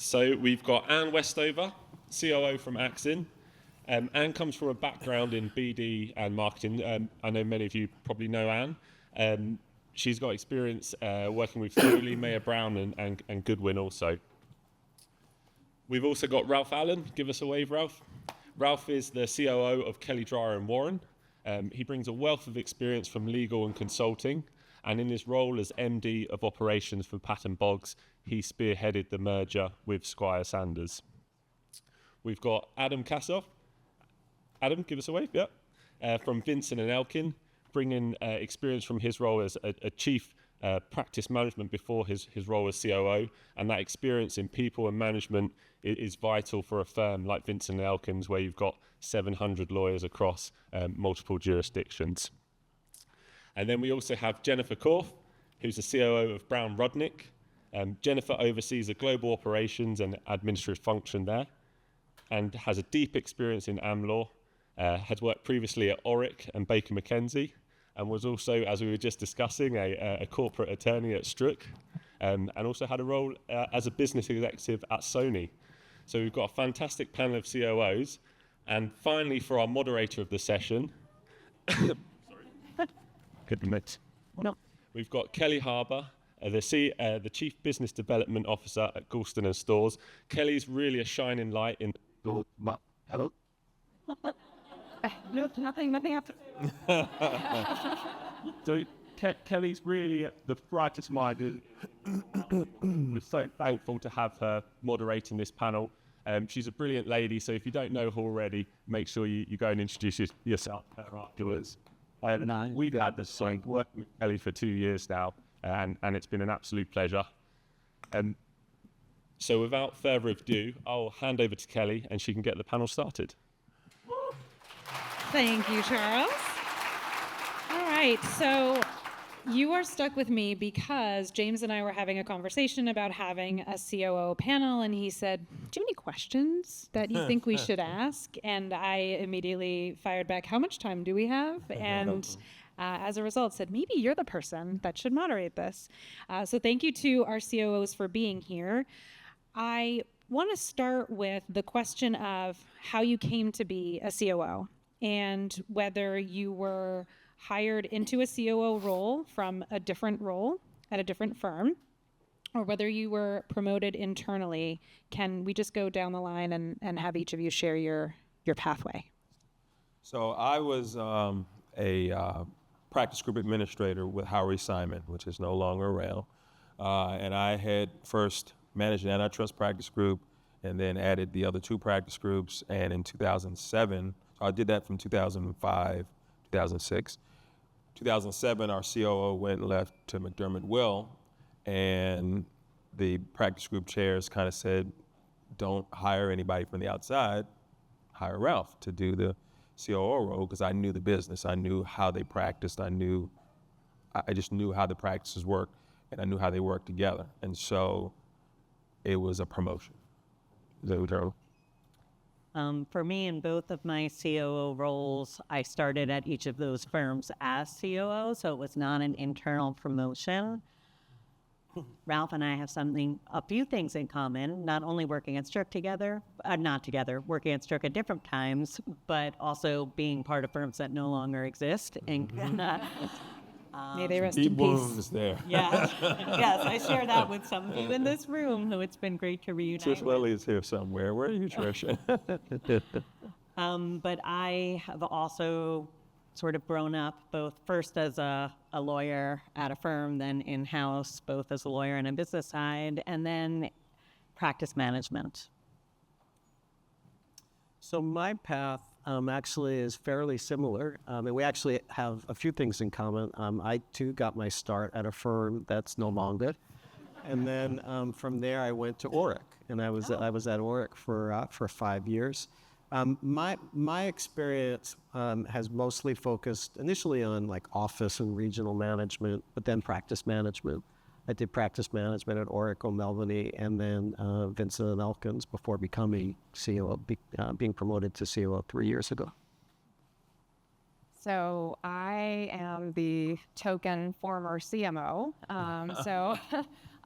So we've got Anne Westover, COO from Axin. Anne comes from a background in BD and marketing. I know many of you probably know Anne. She's got experience working with Foley, Mayer Brown and Goodwin also. We've also got Ralph Allen. Give us a wave, Ralph. Ralph is the COO of Kelly Dryer and Warren. He brings a wealth of experience from legal and consulting, and in his role as MD of operations for Patton Boggs, he spearheaded the merger with Squire Sanders. We've got Adam Kassoff. Adam, give us a wave. Yep. From Vincent and Elkin, bringing experience from his role as a chief practice management before his role as COO, and that experience in people and management is vital for a firm like Vincent and Elkins, where you've got 700 lawyers across multiple jurisdictions. And then we also have Jennifer Korf, who's the COO of Brown Rudnick. Jennifer oversees the global operations and administrative function there, and has a deep experience in AmLaw, has worked previously at Oric and Baker McKenzie, and was also, as we were just discussing, a corporate attorney at Strzok, and also had a role as a business executive at Sony. So we've got a fantastic panel of COOs. And finally, for our moderator of the session, we've got Kelly Harbour, the Chief Business Development Officer at Goulston and Stores. Kelly's really a shining light in... Hello? No, nothing happened. So Kelly's really the brightest minded. We're so thankful to have her moderating this panel. She's a brilliant lady, so if you don't know her already, make sure you go and introduce yourself to her afterwards. We've had the working with Kelly for 2 years now, and it's been an absolute pleasure. So without further ado, I'll hand over to Kelly and she can get the panel started. Thank you, Charles. All right, so you are stuck with me because James and I were having a conversation about having a COO panel, and he said, do you have any questions that you think we should ask? And I immediately fired back, how much time do we have? And as a result said, maybe you're the person that should moderate this. So thank you to our COOs for being here. I want to start with the question of how you came to be a COO and whether you were hired into a COO role from a different role at a different firm, or whether you were promoted internally. Can we just go down the line and have each of you share your pathway? So I was a practice group administrator with Howard Simon, which is no longer around. And I had first managed an antitrust practice group and then added the other two practice groups. And in 2007, so I did that from 2005, 2006. 2007, our COO went and left to McDermott Will, and the practice group chairs kind of said, don't hire anybody from the outside, hire Ralph to do the COO role, because I knew the business. I knew how they practiced. I just knew how the practices work, and I knew how they work together. And so it was a promotion. Is that terrible? For me, in both of my COO roles, I started at each of those firms as COO, so it was not an internal promotion. Ralph and I have a few things in common, not only working at Strzok together, working at Strzok at different times, but also being part of firms that no longer exist. May they rest in peace. There. Yes, I share that with some of you in this room, who it's been great to reunite. Trish Lilly is here somewhere. Where are you, Trish? But I have also sort of grown up both first as a lawyer at a firm, then in-house, both as a lawyer and a business side, and then practice management. So my path actually is fairly similar, and we actually have a few things in common. I too got my start at a firm that's no longer, and then from there I went to Oric, and I was at Oric for 5 years. My experience has mostly focused initially on like office and regional management, but then practice management. I did practice management at Oric O'Melveny and then Vincent and Elkins before becoming COO, being promoted to COO 3 years ago. So I am the token former CMO. So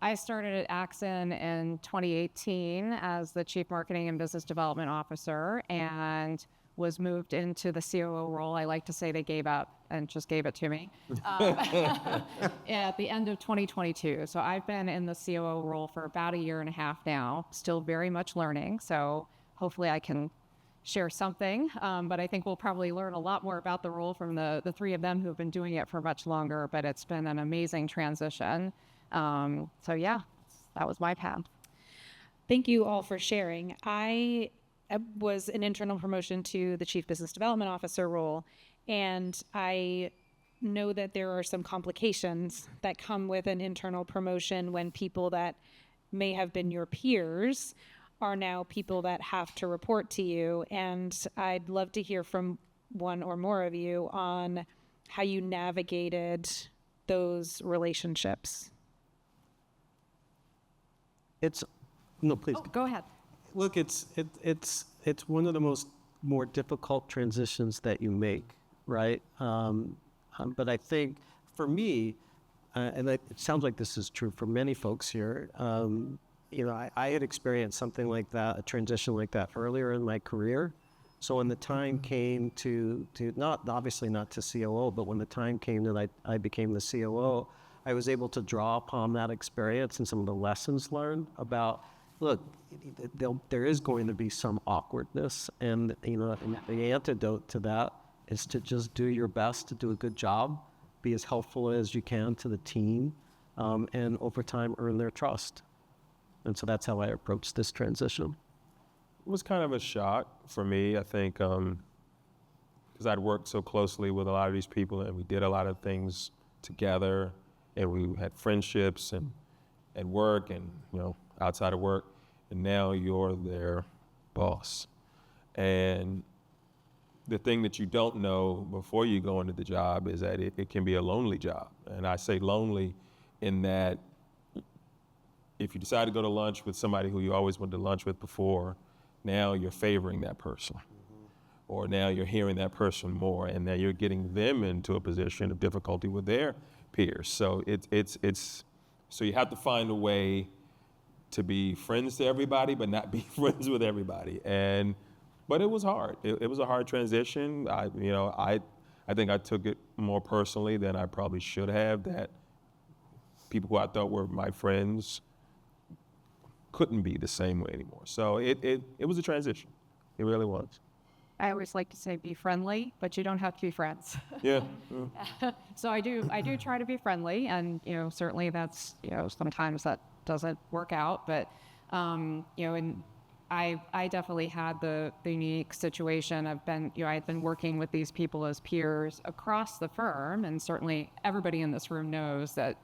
I started at Axon in 2018 as the Chief Marketing and Business Development Officer and was moved into the COO role. I like to say they gave up and just gave it to me at the end of 2022. So I've been in the COO role for about a year and a half now, still very much learning. So hopefully I can share something, but I think we'll probably learn a lot more about the role from the three of them who have been doing it for much longer, but it's been an amazing transition. So yeah, that was my path. Thank you all for sharing. I was an internal promotion to the Chief Business Development Officer role, and I know that there are some complications that come with an internal promotion when people that may have been your peers are now people that have to report to you. And I'd love to hear from one or more of you on how you navigated those relationships. No, please. Oh, go ahead. Look, it's one of the more difficult transitions that you make, right? But I think for me, and it sounds like this is true for many folks here. I had experienced something like that, a transition like that earlier in my career. So when the time came to obviously not to COO, but when the time came that I became the COO, I was able to draw upon that experience and some of the lessons learned about, look, there is going to be some awkwardness, and the antidote to that is to just do your best to do a good job, be as helpful as you can to the team, and over time earn their trust. And so that's how I approached this transition. It was kind of a shock for me, I think, because I'd worked so closely with a lot of these people, and we did a lot of things together, and we had friendships and at work and outside of work, and now you're their boss. And the thing that you don't know before you go into the job is that it can be a lonely job. And I say lonely in that if you decide to go to lunch with somebody who you always went to lunch with before, now you're favoring that person. Or now you're hearing that person more, and now you're getting them into a position of difficulty with their peers. So so you have to find a way to be friends to everybody, but not be friends with everybody. But it was hard. It was a hard transition. I think I took it more personally than I probably should have. That people who I thought were my friends couldn't be the same way anymore. So it was a transition. It really was. I always like to say be friendly, but you don't have to be friends. Yeah. So I do try to be friendly, and certainly that's sometimes that doesn't work out, but and I definitely had the unique situation. I've been working with these people as peers across the firm, and certainly everybody in this room knows that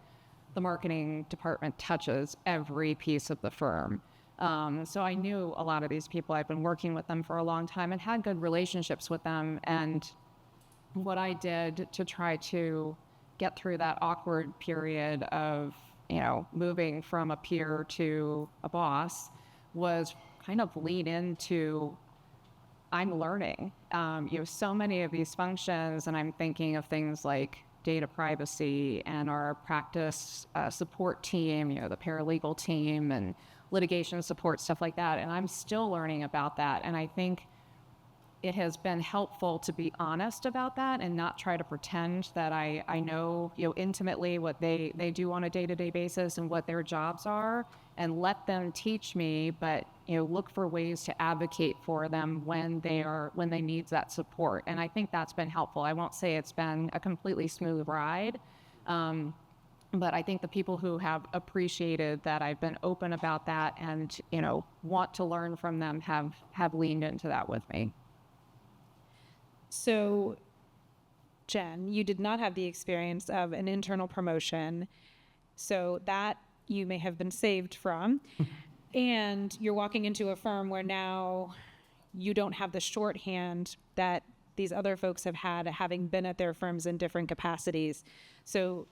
the marketing department touches every piece of the firm. So I knew a lot of these people. I've been working with them for a long time and had good relationships with them. And what I did to try to get through that awkward period of, moving from a peer to a boss was kind of lean into, I'm learning. So many of these functions, and I'm thinking of things like data privacy and our practice support team, the paralegal team and litigation support, stuff like that. And I'm still learning about that. And I think it has been helpful to be honest about that and not try to pretend that I know, intimately what they do on a day-to-day basis and what their jobs are, and let them teach me, but, look for ways to advocate for them when they need that support. And I think that's been helpful. I won't say it's been a completely smooth ride. But I think the people who have appreciated that I've been open about that and, want to learn from them have leaned into that with me. So, Jen, you did not have the experience of an internal promotion, so that you may have been saved from. And you're walking into a firm where now you don't have the shorthand that these other folks have had, having been at their firms in different capacities. So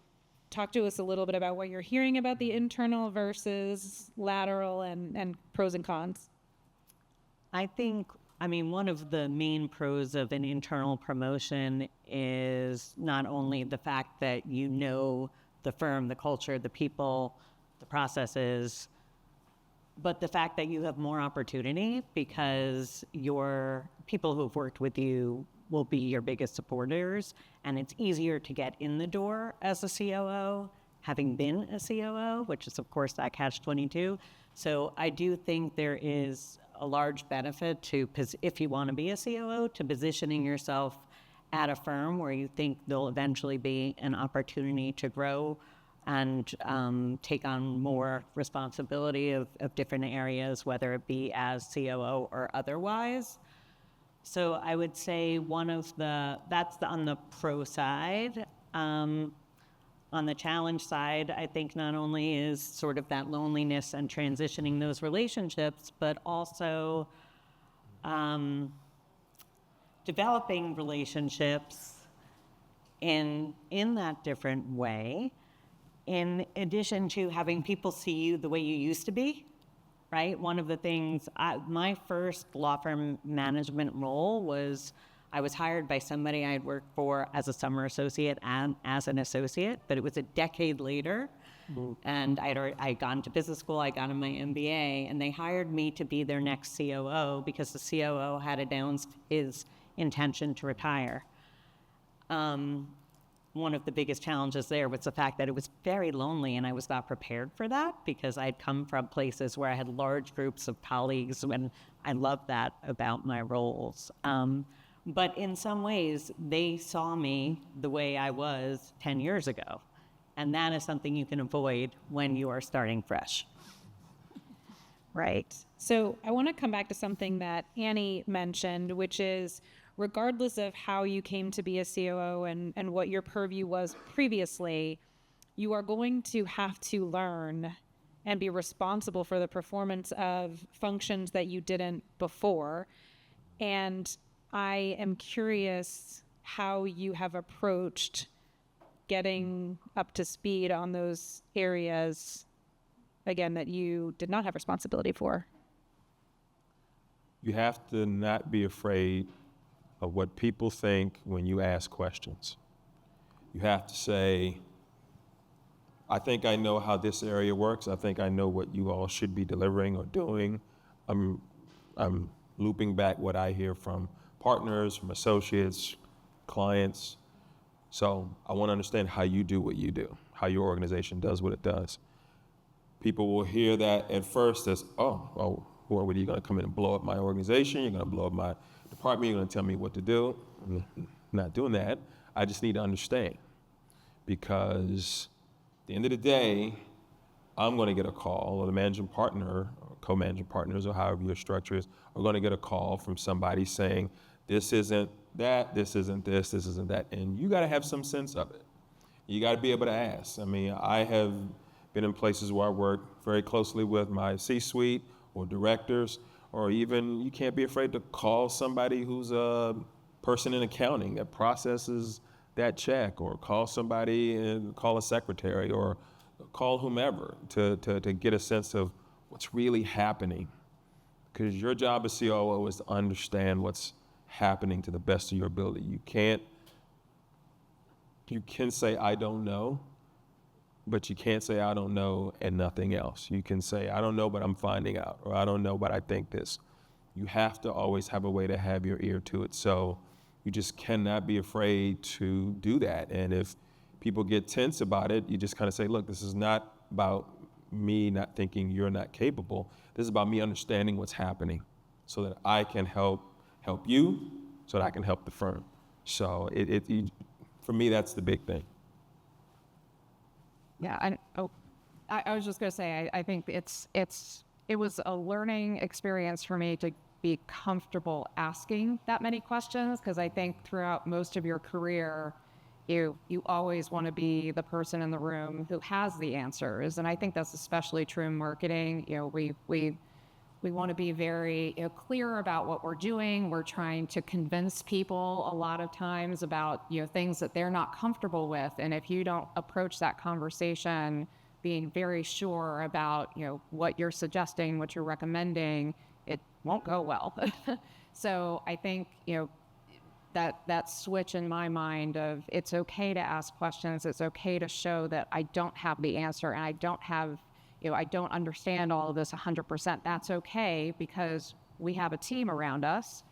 talk to us a little bit about what you're hearing about the internal versus lateral and pros and cons. I think, one of the main pros of an internal promotion is not only the fact that the firm, the culture, the people, the processes, but the fact that you have more opportunity because your people who've worked with you will be your biggest supporters, and it's easier to get in the door as a COO, having been a COO, which is, of course, that catch-22. So I do think there is a large benefit to, if you want to be a COO, to positioning yourself at a firm where you think there'll eventually be an opportunity to grow and take on more responsibility of different areas, whether it be as COO or otherwise. So I would say that's on the pro side. On the challenge side, I think not only is sort of that loneliness and transitioning those relationships, but also developing relationships in that different way, in addition to having people see you the way you used to be, right? One of the things, my first law firm management role was, I was hired by somebody I had worked for as a summer associate and as an associate, but it was a decade later. And I'd gone to business school, I'd gotten my MBA, and they hired me to be their next COO because the COO had announced his intention to retire. One of the biggest challenges there was the fact that it was very lonely, and I was not prepared for that because I'd come from places where I had large groups of colleagues, and I loved that about my roles. But in some ways, they saw me the way I was 10 years ago. And that is something you can avoid when you are starting fresh. Right. So I want to come back to something that Annie mentioned, which is regardless of how you came to be a COO and what your purview was previously, you are going to have to learn and be responsible for the performance of functions that you didn't before. And I am curious how you have approached getting up to speed on those areas, again, that you did not have responsibility for. You have to not be afraid of what people think when you ask questions. You have to say, I think I know how this area works. I think I know what you all should be delivering or doing. I'm looping back what I hear from partners, from associates, clients. So I want to understand how you do what you do, how your organization does what it does. People will hear that at first as, what are you going to come in and blow up my organization? You're going to blow up my department? You're going to tell me what to do? I'm not doing that. I just need to understand, because at the end of the day, I'm going to get a call, or the managing partner or co-managing partners, or however your structure is, are going to get a call from somebody saying, this isn't that, this isn't this, this isn't that. And you got to have some sense of it. You got to be able to ask. I mean, I have been in places where I work very closely with my C-suite or directors, or even you can't be afraid to call somebody who's a person in accounting that processes that check, or call somebody and call a secretary, or call whomever to get a sense of what's really happening. Because your job as COO is to understand what's happening to the best of your ability. You can say, I don't know, but you can't say, I don't know and nothing else. You can say, I don't know, but I'm finding out, or I don't know, but I think this. You have to always have a way to have your ear to it. So you just cannot be afraid to do that. And if people get tense about it, you just kind of say, look, this is not about me not thinking you're not capable. This is about me understanding what's happening so that I can help you, so that I can help the firm. So for me, that's the big thing. Yeah, I was just going to say, I think it was a learning experience for me to be comfortable asking that many questions, because I think throughout most of your career, you always want to be the person in the room who has the answers, and I think that's especially true in marketing. We want to be very clear about what we're doing. We're trying to convince people a lot of times about things that they're not comfortable with. And if you don't approach that conversation being very sure about what you're suggesting, what you're recommending, it won't go well. So I think that switch in my mind of it's okay to ask questions. It's okay to show that I don't have the answer and I don't have I don't understand all of this 100%. That's okay, because we have a team around us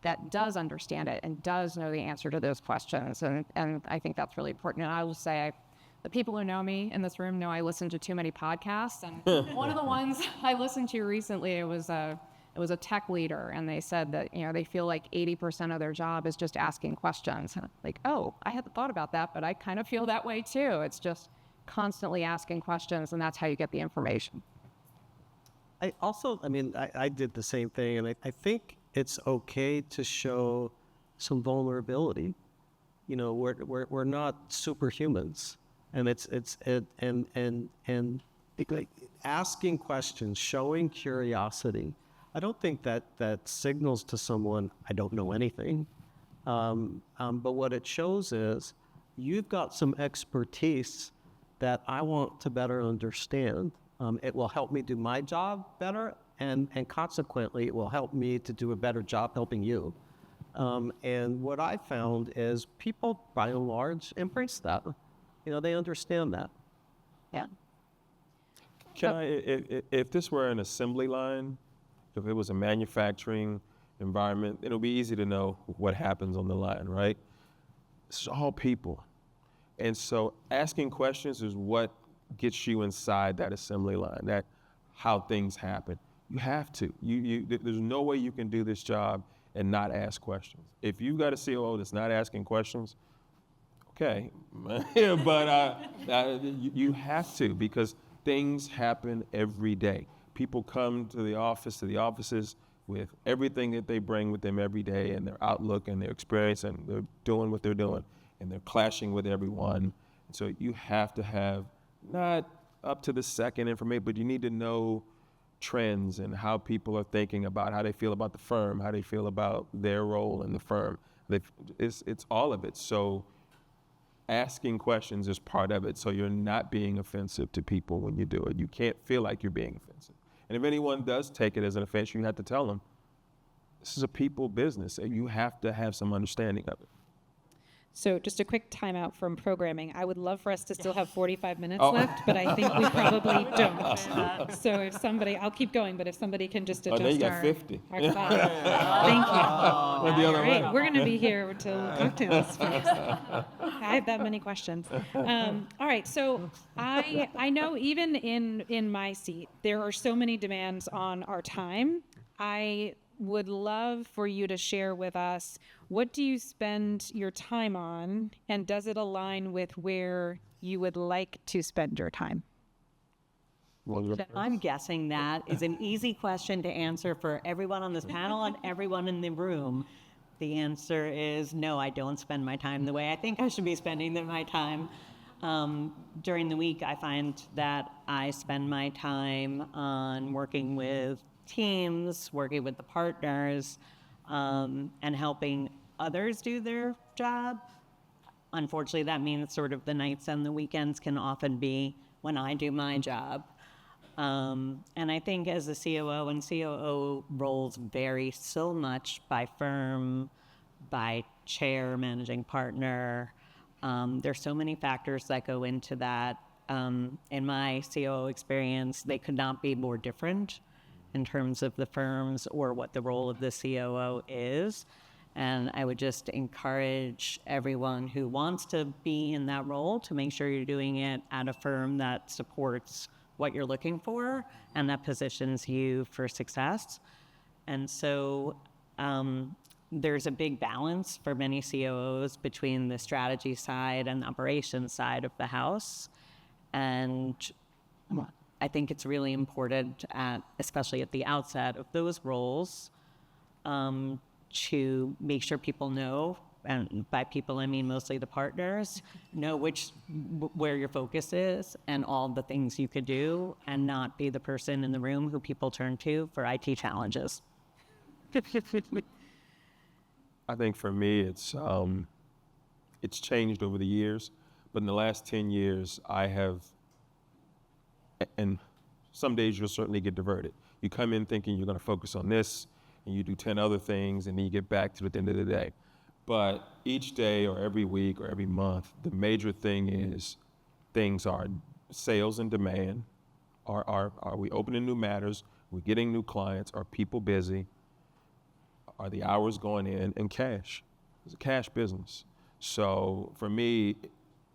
that does understand it and does know the answer to those questions. And I think that's really important. And I will say, the people who know me in this room know I listen to too many podcasts. And one of the ones I listened to recently, it was a tech leader, and they said that, they feel like 80% of their job is just asking questions. Like, oh, I hadn't thought about that, but I kind of feel that way too. It's just constantly asking questions, and that's how you get the information. I did the same thing, and I think it's okay to show some vulnerability. We're not superhumans, and like asking questions, showing curiosity. I don't think that signals to someone I don't know anything, but what it shows is you've got some expertise that I want to better understand. It will help me do my job better, and consequently, it will help me to do a better job helping you. And what I found is people, by and large, embrace that. They understand that. Yeah. If this were an assembly line, if it was a manufacturing environment, it'll be easy to know what happens on the line, right? It's all people. And so asking questions is what gets you inside that assembly line, that how things happen. You have to. There's no way you can do this job and not ask questions. If you got a COO that's not asking questions, okay, but you have to, because things happen every day. People come to the offices with everything that they bring with them every day, and their outlook and their experience, and they're doing what they're doing, and they're clashing with everyone. And so you have to have not up to the second information, but you need to know trends and how people are thinking about how they feel about the firm, how they feel about their role in the firm. It's all of it. So asking questions is part of it, so you're not being offensive to people when you do it. You can't feel like you're being offensive. And if anyone does take it as an offense, you have to tell them, this is a people business, and you have to have some understanding of it. So just a quick timeout from programming. I would love for us to still have 45 minutes left, but I think we probably don't. So if somebody, I'll keep going, but if somebody can just adjust now you got our 50. Our clock. Thank you. The other Great. way. We're going to be here till cocktails first. I have that many questions. All right. So I know even in my seat, there are so many demands on our time. I would love for you to share with us, what do you spend your time on, and does it align with where you would like to spend your time? I'm guessing that is an easy question to answer for everyone on this panel and everyone in the room. The answer is no, I don't spend my time the way I think I should be spending my time. During the week, I find that I spend my time on working with teams, working with the partners, and helping others do their job. Unfortunately, that means sort of the nights and the weekends can often be when I do my job. And I think as a COO, and COO roles vary so much by firm, by chair, managing partner. There's so many factors that go into that. In my COO experience, they could not be more different in terms of the firms or what the role of the COO is. And I would just encourage everyone who wants to be in that role to make sure you're doing it at a firm that supports what you're looking for and that positions you for success. And so there's a big balance for many COOs between the strategy side and the operations side of the house. And I think it's really important, especially at the outset of those roles, to make sure people know, and by people I mean mostly the partners, know where your focus is and all the things you could do, and not be the person in the room who people turn to for IT challenges. I think for me, it's changed over the years, but in the last 10 years, I have, and some days you'll certainly get diverted. You come in thinking you're going to focus on this, and you do 10 other things, and then you get back to it at the end of the day. But each day or every week or every month, the major thing is things are sales and demand, Are we opening new matters? Are we getting new clients? Are people busy? Are the hours going in? And cash. It's a cash business. So for me,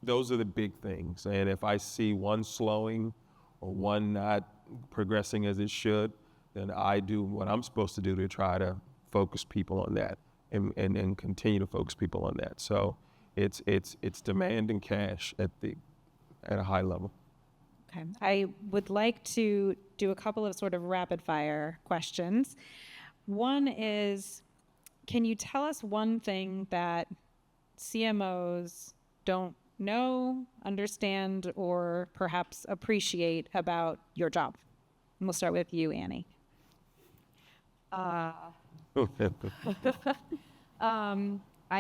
those are the big things. And if I see one slowing or one not progressing as it should, then I do what I'm supposed to do to try to focus people on that and continue to focus people on that. So it's demand and cash at a high level. Okay. I would like to do a couple of sort of rapid fire questions. One is, can you tell us one thing that CMOs don't know, understand, or perhaps appreciate about your job? And we'll start with you, Annie. I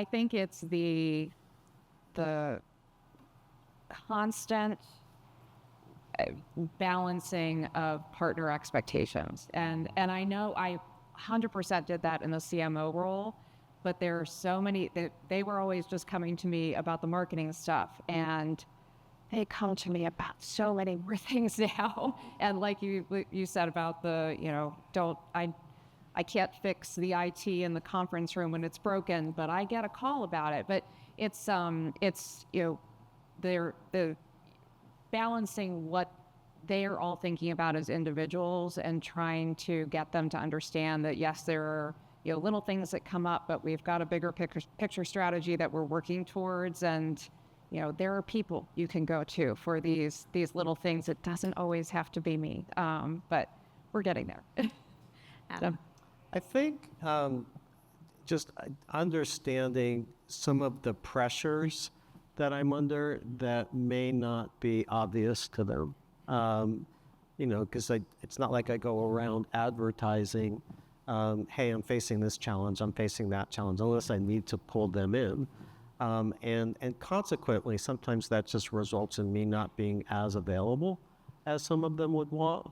think it's the constant balancing of partner expectations. And I know I 100% did that in the CMO role, but there are so many, they were always just coming to me about the marketing stuff, and they come to me about so many more things now. And like you said about the, I can't fix the IT in the conference room when it's broken, but I get a call about it. But it's they're balancing what they are all thinking about as individuals and trying to get them to understand that, yes, there are little things that come up, but we've got a bigger picture strategy that we're working towards. And there are people you can go to for these little things. It doesn't always have to be me, but we're getting there. Adam. I think just understanding some of the pressures that I'm under that may not be obvious to them. Because it's not like I go around advertising, hey, I'm facing this challenge, I'm facing that challenge, unless I need to pull them in. And consequently, sometimes that just results in me not being as available as some of them would want.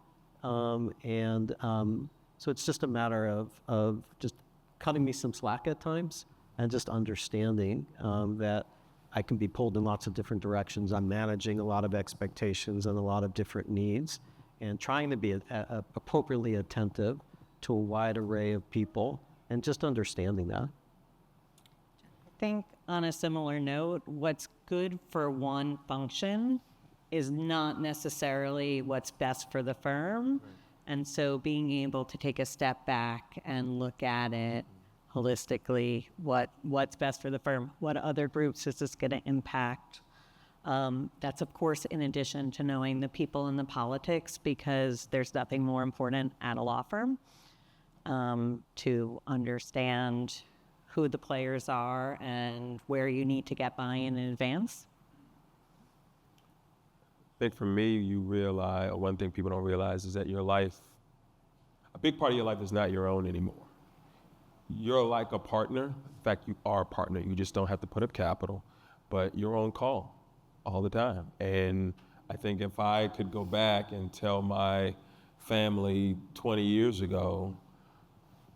So it's just a matter of just cutting me some slack at times and just understanding that I can be pulled in lots of different directions. I'm managing a lot of expectations and a lot of different needs and trying to be appropriately attentive to a wide array of people and just understanding that. I think on a similar note, what's good for one function is not necessarily what's best for the firm. And so being able to take a step back and look at it holistically, what's best for the firm, what other groups is this going to impact? That's, of course, in addition to knowing the people and the politics, because there's nothing more important at a law firm to understand who the players are and where you need to get buy-in in advance. I think for me, you realize, or one thing people don't realize is that your life, a big part of your life is not your own anymore. You're like a partner. In fact, you are a partner. You just don't have to put up capital, but you're on call all the time. And I think if I could go back and tell my family 20 years ago,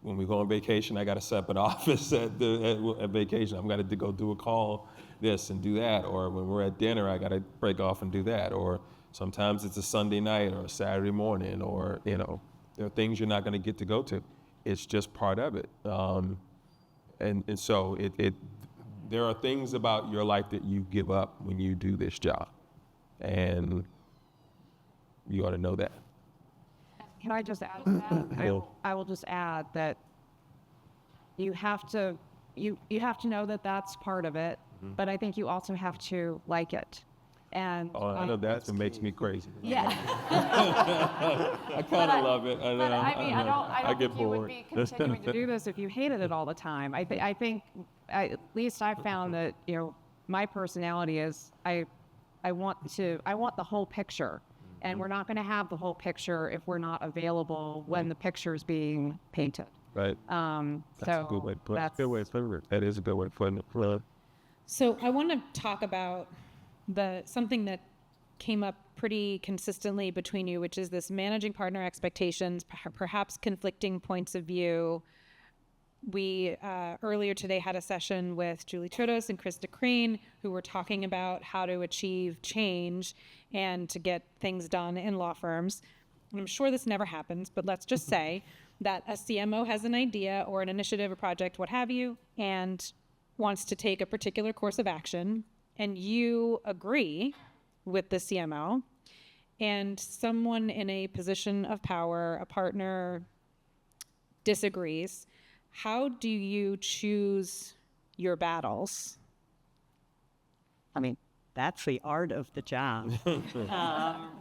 when we go on vacation, I got to set up an office at vacation. I'm going to go do a call, this and do that. Or when we're at dinner, I got to break off and do that. Or sometimes it's a Sunday night or a Saturday morning, or, there are things you're not going to get to go to. It's just part of it. And so there are things about your life that you give up when you do this job. And you ought to know that. Can I just add to that? I will just add that you have to know that that's part of it, but I think you also have to like it. And I know that's what makes me crazy. Yeah. I kind of love it. I don't get think you would bored. be continuing to do this if you hated it all the time. I think at least I've found that my personality is I want the whole picture. And we're not going to have the whole picture if we're not available when the picture is being painted. Right. That's a good way to put it. Good way to put it. That is a good way to put it. So I want to talk about something that came up pretty consistently between you, which is this managing partner expectations, perhaps conflicting points of view. We earlier today had a session with Julie Chodos and Krista Crane, who were talking about how to achieve change and to get things done in law firms. And I'm sure this never happens, but let's just say that a CMO has an idea or an initiative, a project, what have you, and wants to take a particular course of action, and you agree with the CMO, and someone in a position of power, a partner, disagrees. How do you choose your battles? I mean, that's the art of the job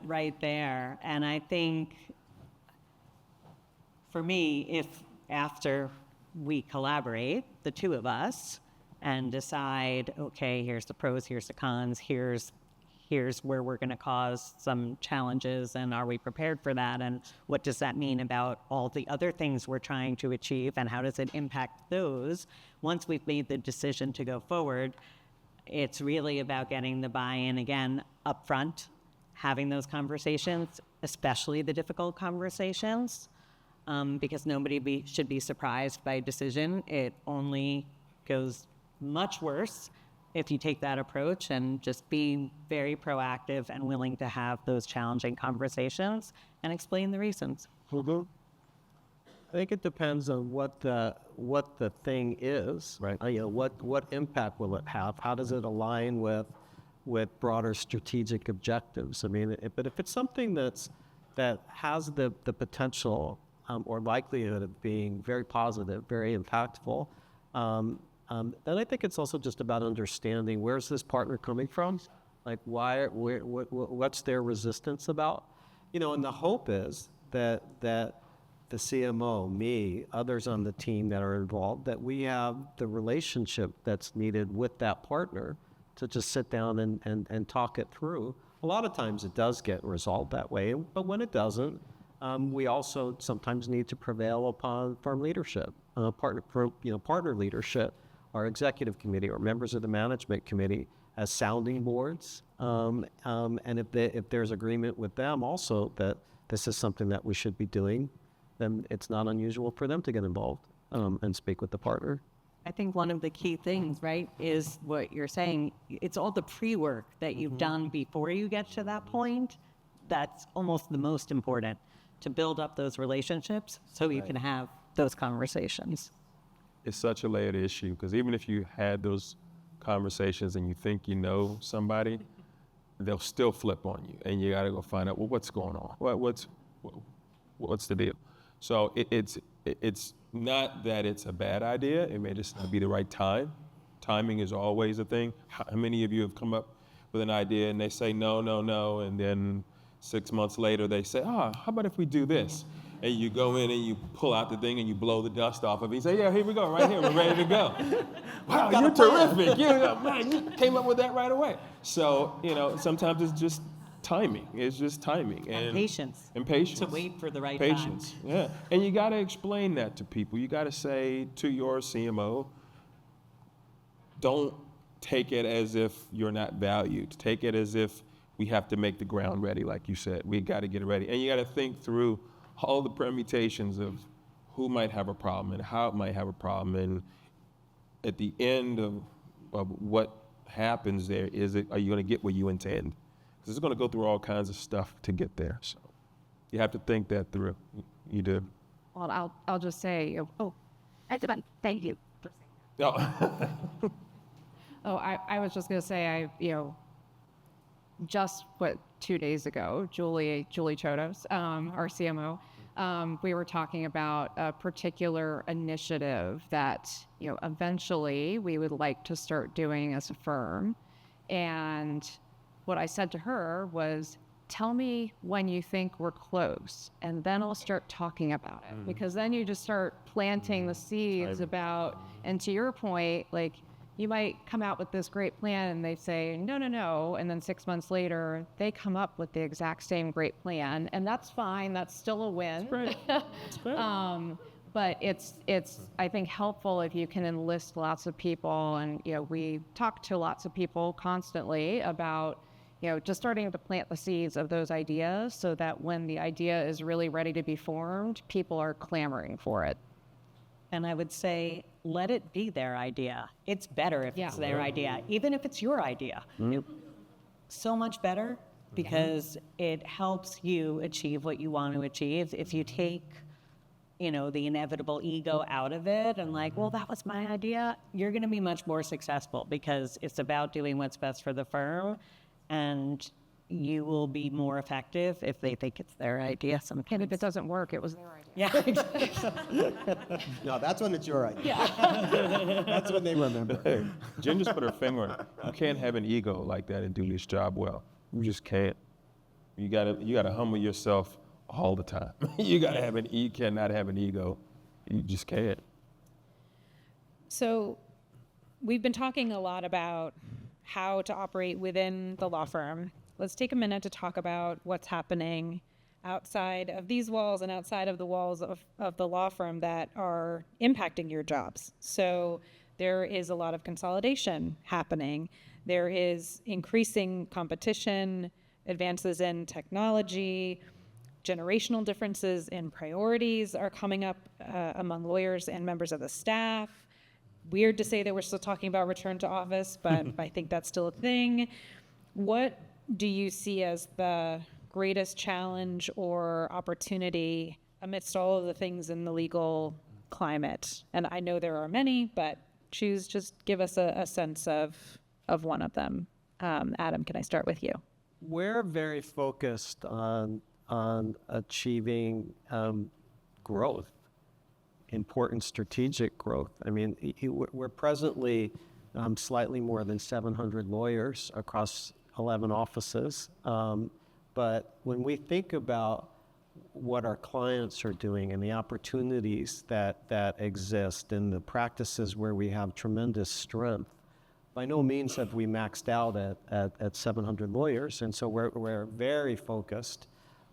right there. And I think for me, if after we collaborate, the two of us, and decide, okay, here's the pros, here's the cons, here's where we're going to cause some challenges, and are we prepared for that, and what does that mean about all the other things we're trying to achieve, and how does it impact those? Once we've made the decision to go forward, it's really about getting the buy-in again up front, having those conversations, especially the difficult conversations, because nobody should be surprised by a decision. It only goes much worse if you take that approach, and just be very proactive and willing to have those challenging conversations and explain the reasons. I think it depends on what the thing is. Right. What impact will it have? How does it align with broader strategic objectives? I mean, but if it's something that has the potential or likelihood of being very positive, very impactful, then I think it's also just about understanding, where's this partner coming from? Like, what's their resistance about? And the hope is that the CMO, me, others on the team that are involved, that we have the relationship that's needed with that partner to just sit down and talk it through. A lot of times it does get resolved that way, but when it doesn't, we also sometimes need to prevail upon firm leadership, partner leadership, our executive committee or members of the management committee as sounding boards. And if there's agreement with them also that this is something that we should be doing, then it's not unusual for them to get involved and speak with the partner. I think one of the key things, right, is what you're saying. It's all the pre-work that you've done before you get to that point. That's almost the most important, to build up those relationships so you can have those conversations. It's such a layered issue, because even if you had those conversations and you think you know somebody, they'll still flip on you, and you got to go find out, well, what's going on? What's the deal? So it's not that it's a bad idea. It may just not be the right time. Timing is always a thing. How many of you have come up with an idea and they say no, and then 6 months later they say, how about if we do this? And you go in and you pull out the thing and you blow the dust off of it. You say, yeah, here we go, right here, we're ready to go. Wow, you're terrific. Man, you came up with that right away. So, sometimes it's just timing. It's just timing. And patience. And patience. To wait for the right patience. time. Yeah. And you got to explain that to people. You got to say to your CMO, don't take it as if you're not valued. Take it as if we have to make the ground ready, like you said. We got to get it ready. And you got to think through all the permutations of who might have a problem and how it might have a problem. And at the end of what happens there, are you going to get what you intend? Because it's going to go through all kinds of stuff to get there. So you have to think that through. You do. Well, I'll just say, thank you. No. I was just going to say, just 2 days ago, Julie Chodos, our CMO, we were talking about a particular initiative that, eventually we would like to start doing as a firm. And what I said to her was, tell me when you think we're close, and then I'll start talking about it. Because then you just start planting the seeds about, and to your point, like, you might come out with this great plan and they say, no. And then 6 months later, they come up with the exact same great plan. And that's fine. That's still a win. That's great. But it's I think, helpful if you can enlist lots of people. And, we talk to lots of people constantly about, just starting to plant the seeds of those ideas so that when the idea is really ready to be formed, people are clamoring for it. And I would say, let it be their idea. It's better if it's Yeah. their idea, even if it's your idea. So much better because it helps you achieve what you want to achieve. If you take, the inevitable ego out of it and like, well, that was my idea, you're going to be much more successful because it's about doing what's best for the firm, and you will be more effective if they think it's their idea sometimes. And if it doesn't work, it was their idea. Yeah. No, that's when it's your idea. Yeah. That's when they remember. Hey, Jen just put her finger on it. You can't have an ego like that and do this job well. You just can't. You gotta humble yourself all the time. You cannot have an ego. You just can't. So we've been talking a lot about how to operate within the law firm. Let's take a minute to talk about what's happening outside of these walls and outside of the walls of the law firm that are impacting your jobs. So there is a lot of consolidation happening. There is increasing competition, advances in technology, generational differences in priorities are coming up among lawyers and members of the staff. Weird to say that we're still talking about return to office, but I think that's still a thing. What do you see as the greatest challenge or opportunity amidst all of the things in the legal climate? And I know there are many, but just give us a sense of one of them. Adam, can I start with you? We're very focused on achieving growth, important strategic growth. I mean, we're presently slightly more than 700 lawyers across 11 offices. But when we think about what our clients are doing and the opportunities that exist and the practices where we have tremendous strength, by no means have we maxed out at 700 lawyers. And so we're very focused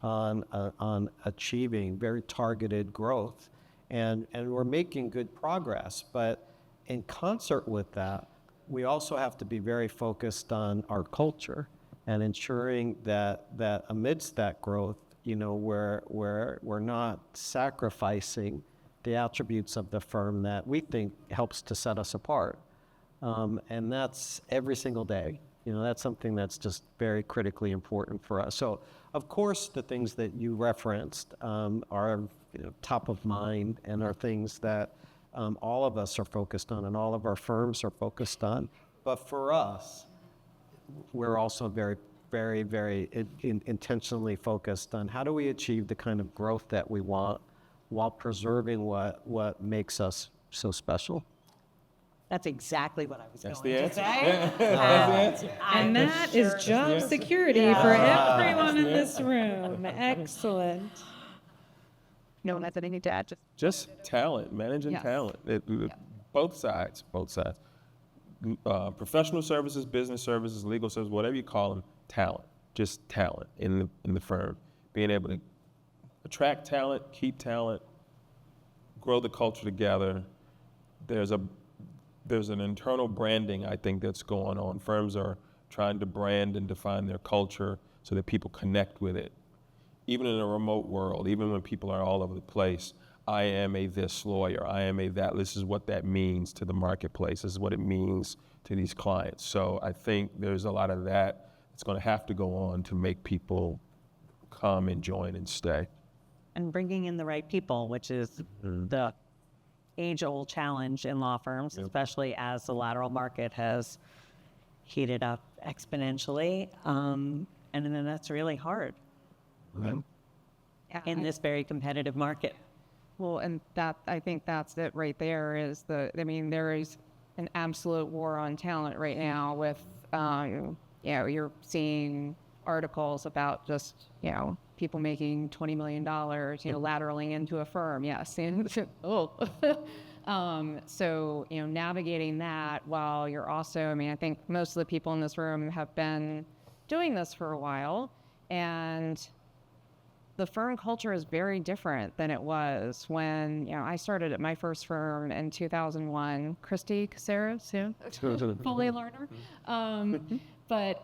on achieving very targeted growth. And we're making good progress. But in concert with that, we also have to be very focused on our culture and ensuring that amidst that growth, we're not sacrificing the attributes of the firm that we think helps to set us apart. And that's every single day. That's something that's just very critically important for us. So, of course, the things that you referenced are top of mind and are things that all of us are focused on and all of our firms are focused on. But for us, we're also very, very, very intentionally focused on how do we achieve the kind of growth that we want while preserving what makes us so special. That's exactly what I was That's going the to answer. say. That's the answer. And that is job security for everyone in this room. Excellent. No one has anything to add. Just talent, managing Yes. talent. Both sides. Professional services, business services, legal services, whatever you call them, talent. Just talent in the firm. Being able to attract talent, keep talent, grow the culture together. There's an internal branding, I think, that's going on. Firms are trying to brand and define their culture so that people connect with it. Even in a remote world, even when people are all over the place, I am a this lawyer, I am a that. This is what that means to the marketplace. This is what it means to these clients. So I think there's a lot of that that's going to have to go on to make people come and join and stay. And bringing in the right people, which is the age-old challenge in law firms, especially as the lateral market has heated up exponentially. And then that's really hard in this very competitive market. Well, and I think that's it right there there is an absolute war on talent right now with, you're seeing articles about just, people making $20 million, lateraling into a firm. Yes. And, so, navigating that while you're also, I think most of the people in this room have been doing this for a while, and the firm culture is very different than it was when, I started at my first firm in 2001. Christy Caceres, fully learner. But,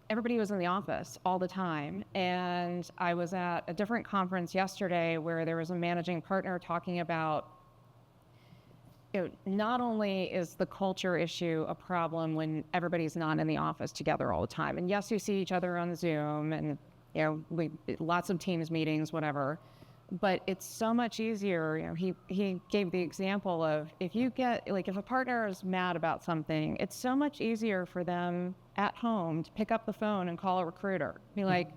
everybody was in the office all the time. And I was at a different conference yesterday where there was a managing partner talking about not only is the culture issue a problem when everybody's not in the office together all the time, and yes, you see each other on Zoom, and lots of Teams meetings, whatever. But it's so much easier. He gave the example of if a partner is mad about something, it's so much easier for them at home to pick up the phone and call a recruiter. Be like,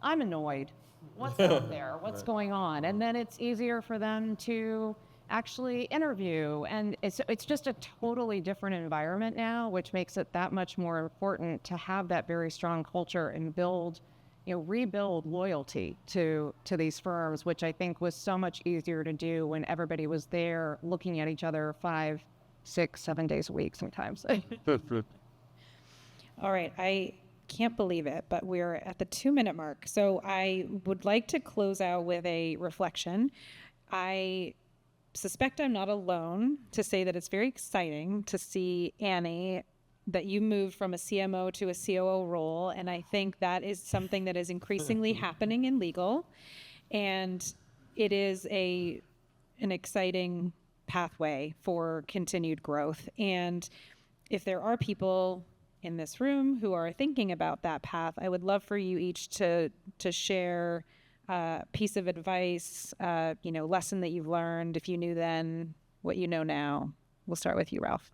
I'm annoyed. What's out there? What's going on? And then it's easier for them to actually interview. And it's just a totally different environment now, which makes it that much more important to have that very strong culture and rebuild loyalty to these firms, which I think was so much easier to do when everybody was there looking at each other 5, 6, 7 days a week sometimes. All right, I can't believe it, but we're at the 2-minute mark. So I would like to close out with a reflection. I suspect I'm not alone to say that it's very exciting to see, Annie, that you moved from a CMO to a COO role. And I think that is something that is increasingly happening in legal. And it is an exciting pathway for continued growth. And if there are people in this room who are thinking about that path, I would love for you each to share a piece of advice, lesson that you've learned, if you knew then, what you know now. We'll start with you, Ralph.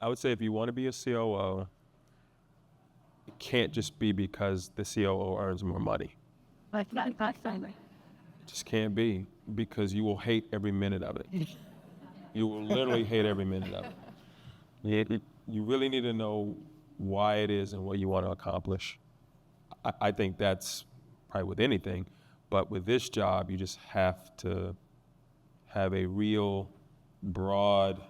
I would say if you want to be a COO, it can't just be because the COO earns more money. It just can't be, because you will hate every minute of it. You will literally hate every minute of it. You really need to know why it is and what you want to accomplish. I think that's probably with anything, but with this job, you just have to have a real broad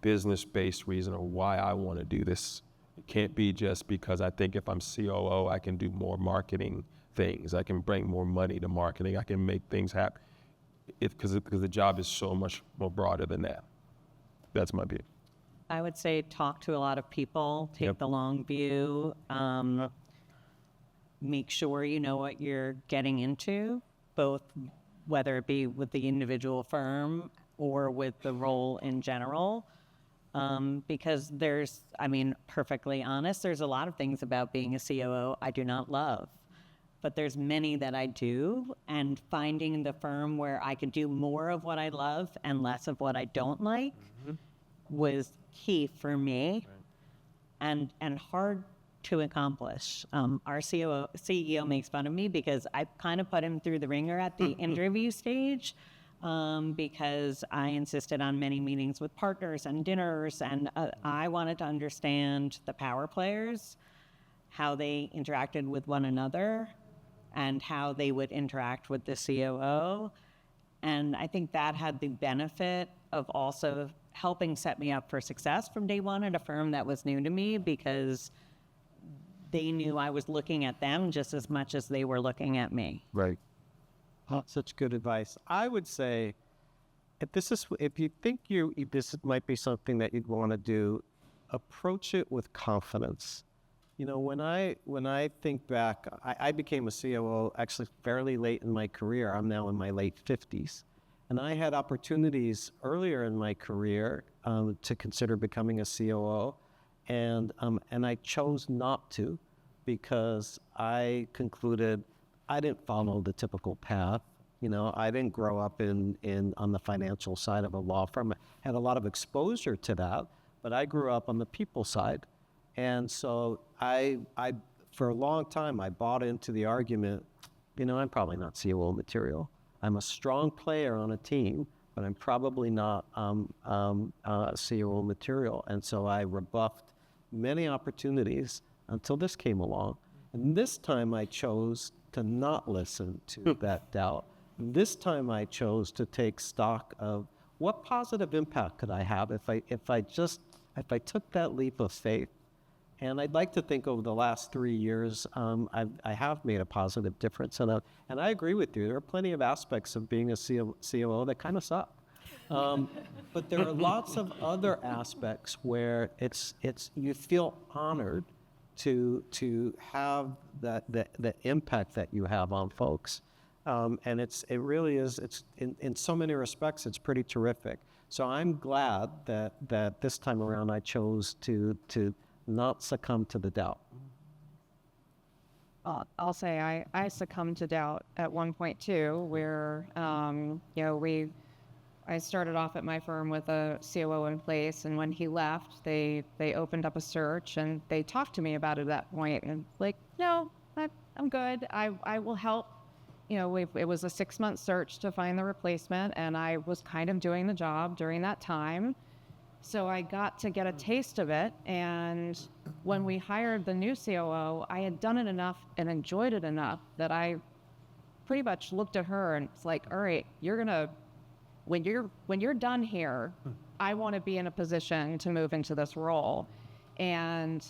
business-based reason of why I want to do this. It can't be just because I think if I'm COO, I can do more marketing things. I can bring more money to marketing. I can make things happen. Because the job is so much more broader than that. That's my view. I would say talk to a lot of people, take the long view, make sure you know what you're getting into, both whether it be with the individual firm or with the role in general. Because perfectly honest, there's a lot of things about being a COO I do not love, but there's many that I do, and finding the firm where I could do more of what I love and less of what I don't like was key for me, and hard to accomplish. Our CEO makes fun of me because I kind of put him through the ringer at the interview stage. Because I insisted on many meetings with partners and dinners, and I wanted to understand the power players, how they interacted with one another, and how they would interact with the COO. And I think that had the benefit of also helping set me up for success from day one at a firm that was new to me, because they knew I was looking at them just as much as they were looking at me. Right. Oh, such good advice. I would say, if you think this might be something that you'd want to do, approach it with confidence. When I think back, I became a COO actually fairly late in my career. I'm now in my late 50s, and I had opportunities earlier in my career to consider becoming a COO, and I chose not to, because I concluded I didn't follow the typical path. I didn't grow up on the financial side of a law firm. I had a lot of exposure to that, but I grew up on the people side. And so I for a long time, I bought into the argument, I'm probably not COO material. I'm a strong player on a team, but I'm probably not COO material. And so I rebuffed many opportunities until this came along. And this time I chose to not listen to that doubt. This time I chose to take stock of what positive impact could I have if I took that leap of faith. And I'd like to think over the last 3 years, I have made a positive difference. And I agree with you. There are plenty of aspects of being a COO that kind of suck. But there are lots of other aspects where you feel honored to have the impact that you have on folks. And it really is, in so many respects, it's pretty terrific. So I'm glad that this time around I chose to not succumb to the doubt. I'll say I succumbed to doubt at one point too, where I started off at my firm with a COO in place, and when he left, they opened up a search and they talked to me about it at that point, and like, no, I'm good. I will help. It was a 6-month search to find the replacement, and I was kind of doing the job during that time. So I got to get a taste of it, and when we hired the new COO, I had done it enough and enjoyed it enough that I pretty much looked at her and it's like, all right, when you're done here, I want to be in a position to move into this role. And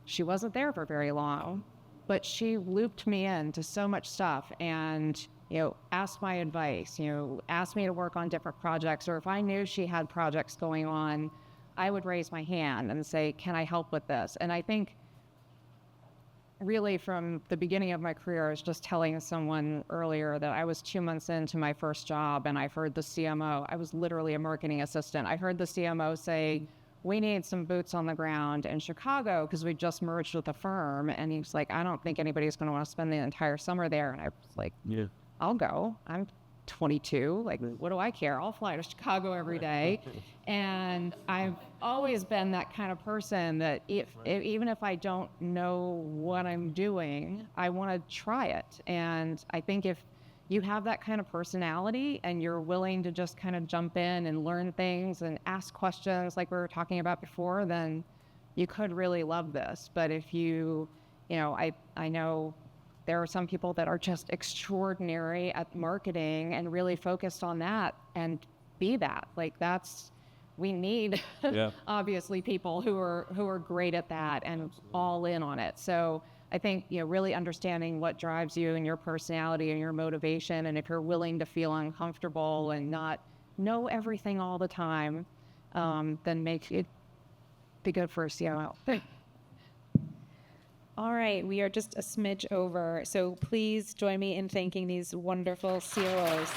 she wasn't there for very long, but she looped me into so much stuff and asked my advice, asked me to work on different projects, or if I knew she had projects going on, I would raise my hand and say, can I help with this? And I think really from the beginning of my career, I was just telling someone earlier that I was 2 months into my first job and I heard the CMO, I was literally a marketing assistant. I heard the CMO say, we need some boots on the ground in Chicago because we just merged with a firm. And he was like, I don't think anybody's going to want to spend the entire summer there. And I was like, yeah, I'll go. I'm 22. Like, what do I care? I'll fly to Chicago every day. And I've always been that kind of person that even if I don't know what I'm doing, I want to try it. And I think if you have that kind of personality and you're willing to just kind of jump in and learn things and ask questions like we were talking about before, then you could really love this. But if I know there are some people that are just extraordinary at marketing and really focused on that and be that. Like we need obviously people who are great at that and all in on it. So I think, really understanding what drives you and your personality and your motivation, and if you're willing to feel uncomfortable and not know everything all the time, then make it be good for a CMO. All right, we are just a smidge over, so please join me in thanking these wonderful COOs.